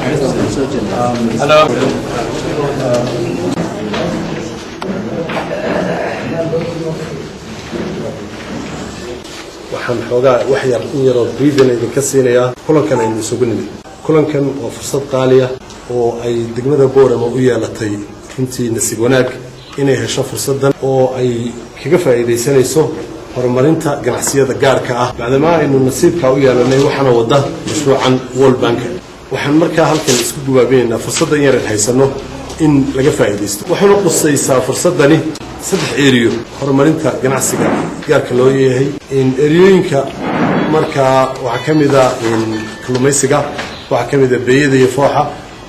Hello. waxaan xoogaa wax yar in yaroo briefin idinka siinayaa kulankan aynu isugu nimid kulankan waa fursad qaali ah oo ay degmada Boorama u yeelatay runtii nasiib wanaag inay hesho fursadan oo ay kaga faa'iideysanayso horumarinta ganacsiyada gaarka ah maadaama aynu nasiibka u yeelanay waxaana wada mashruucan World Bank waxaan markaa halkan isku gubaabeynaa fursadan yar haysano in laga faa'iideysto waxaanu qusaysaa fursadani saddex area horumarinta ganacsiga gaarka loo yahay in eriyooyinka markaa waxa kamida in kalluumaysiga waxa kamida beeyada iyo fooxa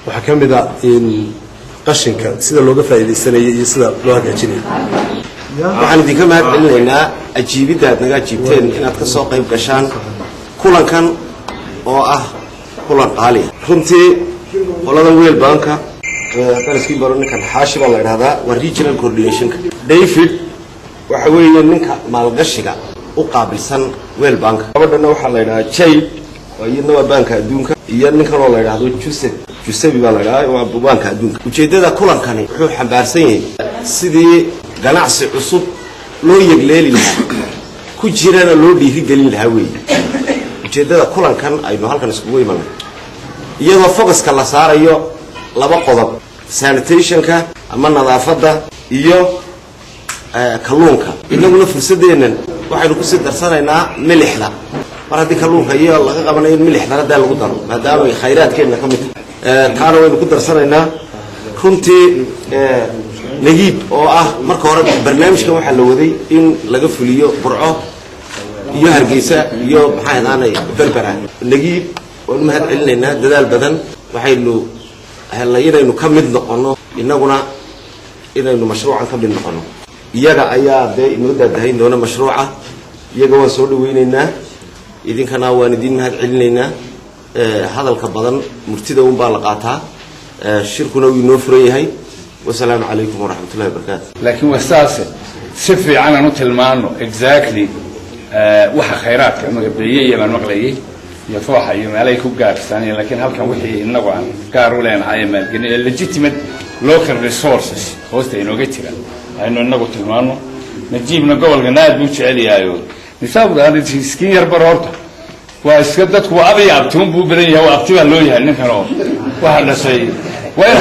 waxa kamida in qashinka sida looga faa'iideysanayo iyo sida loo hagaajinayo waxaan idinka mahad celinaynaa ajiibidaad naga ajiibteen inaad ka soo qayb gashaan kulankan oo ah kulan qaali runtii qolada World Bank faraskii baroninkan xaashiba la yiraahdaa waa regional coordination David waxa weeye ninka maalgashiga u qaabilsan World Bank gabadhana waxa la yiraahdaa Jade oo iyaduna banka adduunka iyo ninkan oo la yiraahdo Giuseppe baa la yiraahdaa waa banka adduunka ujeedada kulankani wuxuu xambaarsan yahay sidii ganacsi cusub loo yegleeli lahaa ku jirana loo dhiirigelin lahaa weeye ujeedada kulankan aynu halkan iskugu imanay iyadoo focuska la saarayo laba qodob sanitationka ama nadaafada iyo kalluunka inaguna fursadeenan waxaynu ku sii darsanaynaa milixda mar haddii kalluunka iyo laga qabanayo milixda hadda lagu daro maadaama ay khayraadkeena ka mid taana waynu ku darsanaynaa runtii nagiib oo ah marka hore barnaamijkan waxa la waday in laga fuliyo Burco iyo Hargeysa iyo maxay ahaanay Berbera nagiib oo mahad celinaynaa dadaal badan waxaynu helayaynu ka mid noqono inaguna inaynu mashruucan ka mid noqono iyaga ayaa inoo daadahayn doona mashruuca iyaga waan soo dhaweynaynaa idinkana waan idin mahad celinaynaa hadalka badan murtida uun baa la qaataa shirkuna uu inoo furan yahay والسلام عليكم ورحمة الله وبركاته. لكن وساسة سفي أنا نتلمانه exactly وح خيرات كما قبليه من مقليه يفوح يوم عليكم قارستاني لكن هل كان وحي النوع قارولين عايمة legitimate local resources هوسته إنه قتلا إنه النوع تلمانه نجيب نقول جناد بوش عليه أيوه نسابق هذا سكين يربر أرضه واسكتت وأبي أبتون بوبريه وأبتوه لويه نكروا وهذا شيء وين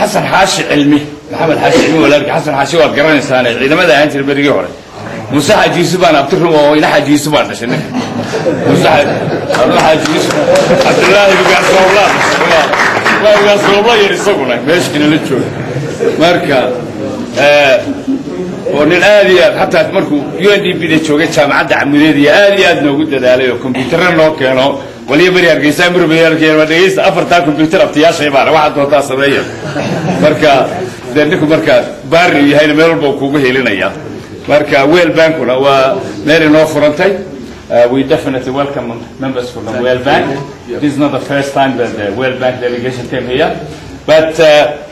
حسن حاشي علمي محمد حاشي علمي ولا حسن حاشي وقرن إنسان إذا ماذا أنت البريء هوري مساحة جيسبان أبترهم وين حاجة جيسبان عشان مساحة الله حاجة جيسبان عبد الله يبقى صلى الله يبقى صلى الله يرسقنا ماشي كنا لتشوف مركا ونالآليات حتى مركو UNDP ده شوكة جامعة عمودية آليات نوجود ده عليه كمبيوتر كانوا ولي بريار كيسامر بريار كيان وديس أفرتا كمبيوتر أبتياش عبارة واحد دوتا صبية مركا ذنكو مركا باري هاي الملبو كوجه لنا يا مركا ويل بانك ولا وناري نوفرنتي we definitely welcome members from the World Bank. This is not the first time that the World Bank delegation came here, but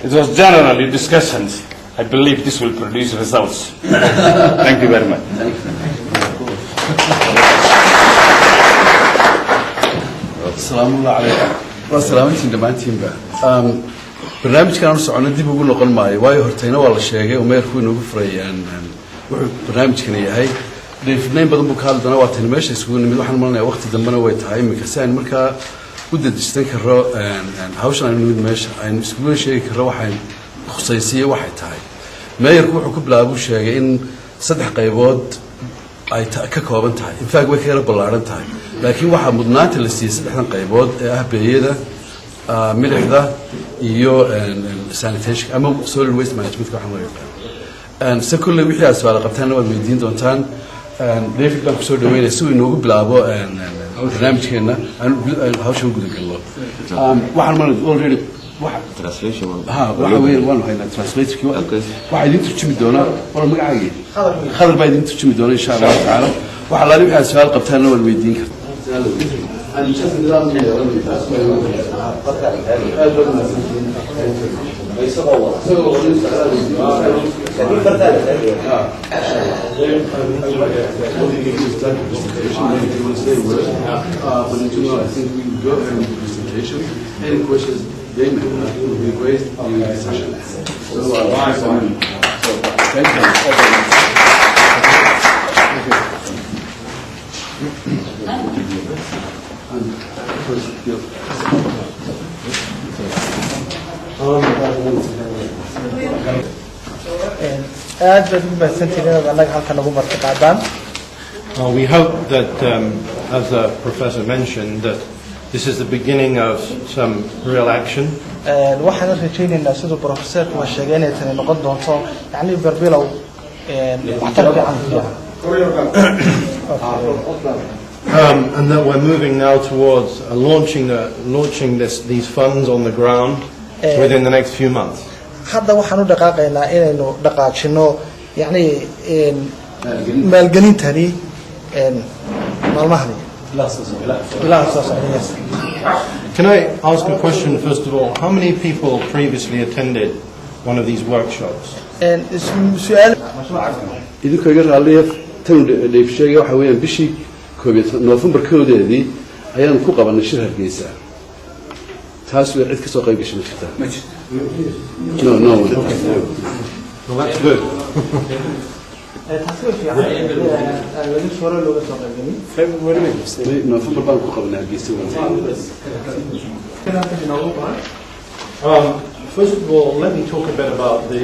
it was generally discussions. I believe this will produce results. Thank you very much. السلام الله عليكم والسلام عليكم دمانتين بقى برنامج كان سعنا دي بقول نقول معي واي هرتينا والله شيء وما يكون نقفريان برنامج كان يهاي لفنين بدن بكال دنا وقت المشي يسكون من واحد مرنا وقت دمنا ويتعاي مكسان مركا ودد تستنكر هاوش أنا من ماشي عن يسكون شيء كروحين خصيصية واحد هاي ما يركوح قبل أبو شيء إن صدق قيبود أي ككوابن تاعي إن فاق وكيل بلارن تاعي لكن واحد مدنات اللي سيس إحنا قيبود بيدا ملح ذا يو سانيتيش أما سول ويست مانجمنت كحمل أن سكول وحياة سؤال قبتنا والمدين دونتان ليفك لك سول دوين يسوي نوع بلابو برنامج كنا هاوش هو قدك الله واحد مرة already واحد translation واحد وين هاي translate كيو واحد ينتج تشمي دونا ولا مقعد خضر بايد ينتج تشمي دونا إن شاء الله تعالى واحد لا يبحث سؤال قبتنا والمدين Any questions? Damon, will be great during the session. So, thank aad baad ugu mahadsantihiin inaad annaga halkan nagu marti qaadaan. We hope that, as the professor mentioned, that this is the beginning of some real action. waxaan rajaynaynaa siduu professorku waa sheegay inay tani noqon doonto yacni barbilow waxtar fiican And that we're moving now towards launching these funds on the ground within the next few months. hadda waxaan u dhaqaaqaynaa inaynu dhaqaajino yacni maalgelintani maalmahani ilaa soo socda. Can I ask a question first of all? How many people previously attended one of these workshops? su-aal idinka iga raalliya tan dheefsheega waxa weeyaan bishii November koodeedii ayaan ku qabanay shir Hargeysa. taas way cid ka soo qayb gashay ma jirtaa? No. Well, that's good. November baan ku qabanay Hargeysa. First of all, let me talk a bit about the